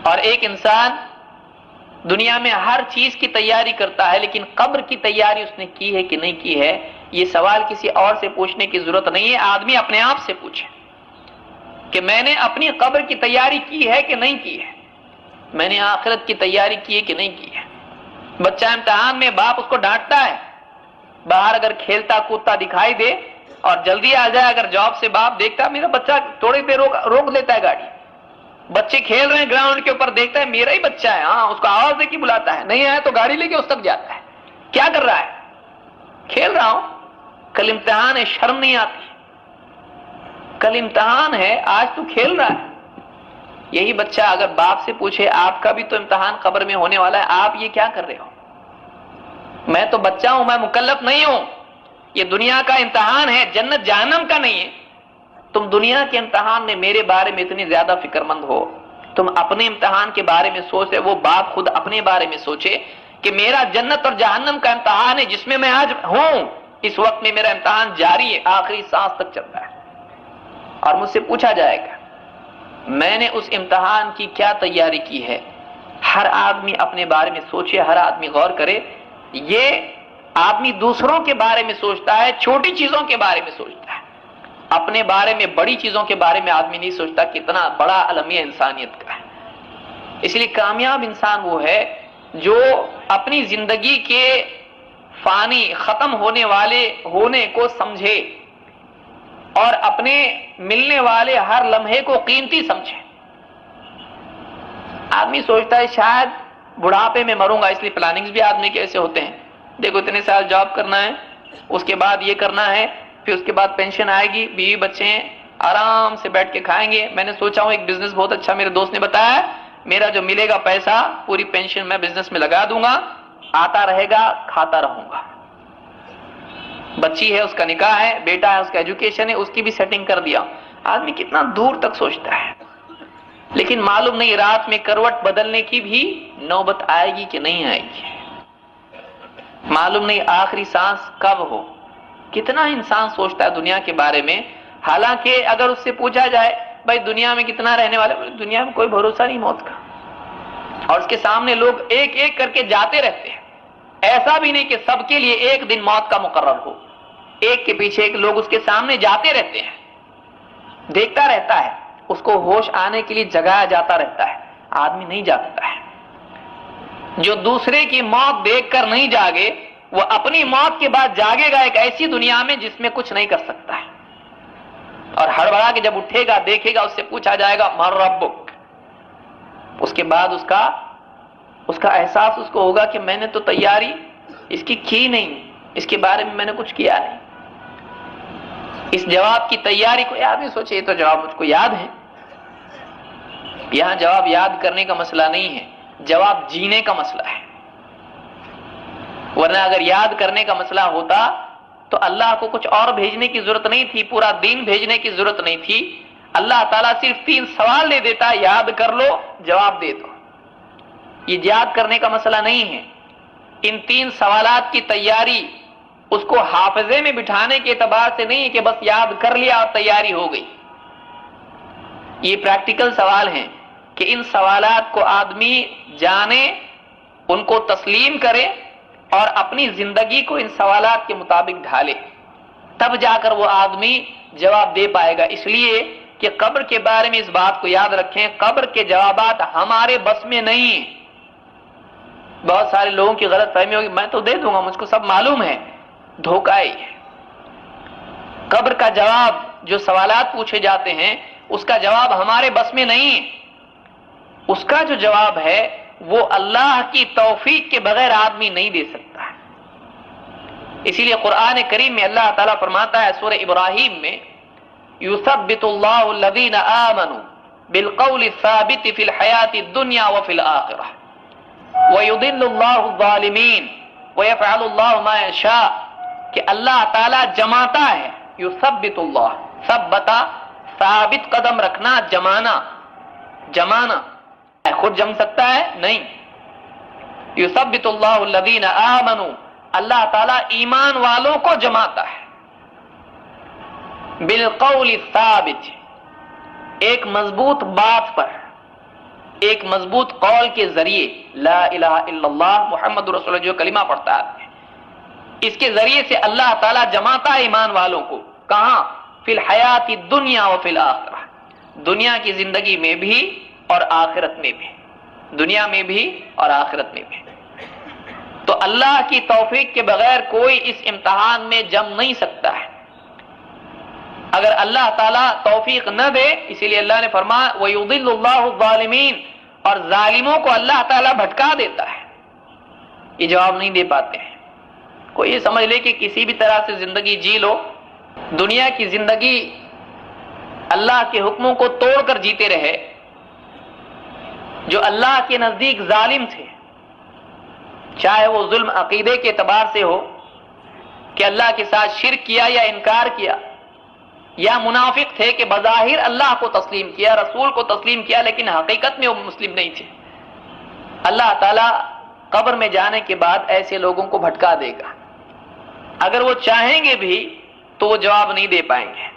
اور ایک انسان دنیا میں ہر چیز کی تیاری کرتا ہے، لیکن قبر کی تیاری اس نے کی ہے کہ نہیں کی ہے، یہ سوال کسی اور سے پوچھنے کی ضرورت نہیں ہے، آدمی اپنے آپ سے پوچھے کہ میں نے اپنی قبر کی تیاری کی ہے کہ نہیں کی ہے، میں نے آخرت کی تیاری کی ہے کہ نہیں کی ہے۔ بچہ امتحان میں باپ اس کو ڈانٹتا ہے، باہر اگر کھیلتا کودتا دکھائی دے اور جلدی آ جائے اگر جاب سے، باپ دیکھتا ہے میرا بچہ تھوڑی دیر روک لیتا ہے گاڑی، بچے کھیل رہے ہیں گراؤنڈ کے اوپر، دیکھتا ہے میرا ہی بچہ ہے، ہاں اس کو آواز دے کے بلاتا ہے، نہیں آیا تو گاڑی لے کے اس تک جاتا ہے۔ کیا کر رہا ہے؟ کھیل رہا ہوں، کل امتحان ہے، شرم نہیں آتی؟ کل امتحان ہے، آج تو کھیل رہا ہے۔ یہی بچہ اگر باپ سے پوچھے آپ کا بھی تو امتحان قبر میں ہونے والا ہے، آپ یہ کیا کر رہے ہو؟ میں تو بچہ ہوں، میں مکلف نہیں ہوں، یہ دنیا کا امتحان ہے، جنت جہنم کا نہیں ہے۔ تم دنیا کے امتحان میں میرے بارے میں اتنی زیادہ فکر مند ہو، تم اپنے امتحان کے بارے میں سوچ رہے، وہ باپ خود اپنے بارے میں سوچے کہ میرا جنت اور جہنم کا امتحان ہے جس میں میں آج ہوں، اس وقت میں میرا امتحان جاری ہے، آخری سانس تک چل رہا ہے، اور مجھ سے پوچھا جائے گا میں نے اس امتحان کی کیا تیاری کی ہے۔ ہر آدمی اپنے بارے میں سوچے، ہر آدمی غور کرے۔ یہ آدمی دوسروں کے بارے میں سوچتا ہے، چھوٹی چیزوں کے بارے میں سوچتا ہے، اپنے بارے میں بڑی چیزوں کے بارے میں آدمی نہیں سوچتا، کتنا بڑا المیہ انسانیت کا ہے۔ اس لیے کامیاب انسان وہ ہے جو اپنی زندگی کے فانی ختم ہونے والے ہونے کو سمجھے اور اپنے ملنے والے ہر لمحے کو قیمتی سمجھے۔ آدمی سوچتا ہے شاید بڑھاپے میں مروں گا، اس لیے پلاننگز بھی آدمی کے ایسے ہوتے ہیں، دیکھو اتنے سال جاب کرنا ہے، اس کے بعد یہ کرنا ہے، پھر اس کے بعد پینشن آئے گی، بیوی بچے ہیں، آرام سے بیٹھ کے کھائیں گے۔ میں نے سوچا ہوں ایک بزنس بہت اچھا میرے دوست نے بتایا، میرا جو ملے گا پیسہ پوری پینشن میں بزنس میں لگا دوں گا، آتا رہے گا، کھاتا رہوں گا۔ بچی ہے، اس کا نکاح ہے، بیٹا ہے، اس کا ایجوکیشن ہے، اس کی بھی سیٹنگ کر دیا۔ آدمی کتنا دور تک سوچتا ہے، لیکن معلوم نہیں رات میں کروٹ بدلنے کی بھی نوبت آئے گی کہ نہیں آئے گی، معلوم نہیں آخری سانس کب ہو۔ کتنا انسان سوچتا ہے دنیا کے بارے میں، حالانکہ اگر اس سے پوچھا جائے بھائی دنیا میں کتنا رہنے والے، دنیا میں کوئی بھروسہ نہیں موت کا، اور اس کے سامنے لوگ ایک ایک کر کے جاتے رہتے ہیں۔ ایسا بھی نہیں کہ سب کے لیے ایک دن موت کا مقرر ہو، ایک کے پیچھے ایک لوگ اس کے سامنے جاتے رہتے ہیں، دیکھتا رہتا ہے، اس کو ہوش آنے کے لیے جگایا جاتا رہتا ہے، آدمی نہیں جاگتا ہے۔ جو دوسرے کی موت دیکھ کر نہیں جاگے، وہ اپنی موت کے بعد جاگے گا ایک ایسی دنیا میں جس میں کچھ نہیں کر سکتا ہے، اور ہڑبڑا کے جب اٹھے گا دیکھے گا، اس سے پوچھا جائے گا من ربک، اس کے بعد اس کا احساس اس کو ہوگا کہ میں نے تو تیاری اس کی نہیں، اس کے بارے میں نے کچھ کیا نہیں۔ اس جواب کی تیاری کو آدمی سوچے، یہ تو جواب مجھ کو یاد ہے۔ یہاں جواب یاد کرنے کا مسئلہ نہیں ہے، جواب جینے کا مسئلہ ہے، ورنہ اگر یاد کرنے کا مسئلہ ہوتا تو اللہ کو کچھ اور بھیجنے کی ضرورت نہیں تھی، پورا دین بھیجنے کی ضرورت نہیں تھی، اللہ تعالیٰ صرف 3 سوال دے دیتا، یاد کر لو جواب دے دو۔ یہ یاد کرنے کا مسئلہ نہیں ہے، ان 3 سوالات کی تیاری اس کو حافظے میں بٹھانے کے اعتبار سے نہیں ہے کہ بس یاد کر لیا اور تیاری ہو گئی۔ یہ پریکٹیکل سوال ہیں کہ ان سوالات کو آدمی جانے، ان کو تسلیم کرے اور اپنی زندگی کو ان سوالات کے مطابق ڈھالے، تب جا کر وہ آدمی جواب دے پائے گا۔ اس لیے کہ قبر کے بارے میں اس بات کو یاد رکھیں، قبر کے جوابات ہمارے بس میں نہیں ہیں۔ بہت سارے لوگوں کی غلط فہمی ہوگی، میں تو دے دوں گا، مجھ کو سب معلوم ہے، دھوکہ ہی ہے۔ قبر کا جواب، جو سوالات پوچھے جاتے ہیں، اس کا جواب ہمارے بس میں نہیں ہے۔ اس کا جو جواب ہے وہ اللہ کی توفیق کے بغیر آدمی نہیں دے سکتا ہے۔ اسی لیے قرآن کریم میں اللہ تعالیٰ فرماتا ہے سورہ ابراہیم میں، یثبت اللہ الذین آمنوا بالقول الثابت فی الحیاۃ الدنیا وفی الآخرہ ویضل اللہ الظالمین ویفعل اللہ ما یشاء، کہ اللہ تعالیٰ جماتا ہے، یثبت اللہ، ثبتا ثابت قدم رکھنا، جمانا خود جم سکتا ہے نہیں، یثبت اللہ الذین آمنوا، اللہ تعالیٰ ایمان والوں کو جماتا ہے، بالقول الثابت، ایک مضبوط بات پر، ایک مضبوط قول کے ذریعے لا الہ الا اللہ محمد رسول اللہ جو کلمہ پڑھتا ہے، اس کے ذریعے سے اللہ تعالیٰ جماتا ہے ایمان والوں کو، کہاں؟ فی الحیات الدنیا و فی الآخرہ، دنیا کی زندگی میں بھی اور آخرت میں بھی، دنیا میں بھی اور آخرت میں بھی۔ تو اللہ کی توفیق کے بغیر کوئی اس امتحان میں جم نہیں سکتا ہے۔ اگر اللہ تعالیٰ توفیق نہ دے، اسی لیے اللہ نے فرمایا وَيُضِلُّ اللَّهُ الظَّالِمِينَ، اور ظالموں کو اللہ تعالیٰ بھٹکا دیتا ہے، یہ جواب نہیں دے پاتے ہیں۔ کوئی یہ سمجھ لے کہ کسی بھی طرح سے زندگی جی لو، دنیا کی زندگی اللہ کے حکموں کو توڑ کر جیتے رہے، جو اللہ کے نزدیک ظالم تھے، چاہے وہ ظلم عقیدے کے اعتبار سے ہو کہ اللہ کے ساتھ شرک کیا یا انکار کیا، یا منافق تھے کہ بظاہر اللہ کو تسلیم کیا، رسول کو تسلیم کیا، لیکن حقیقت میں وہ مسلم نہیں تھے، اللہ تعالیٰ قبر میں جانے کے بعد ایسے لوگوں کو بھٹکا دے گا۔ اگر وہ چاہیں گے بھی تو وہ جواب نہیں دے پائیں گے۔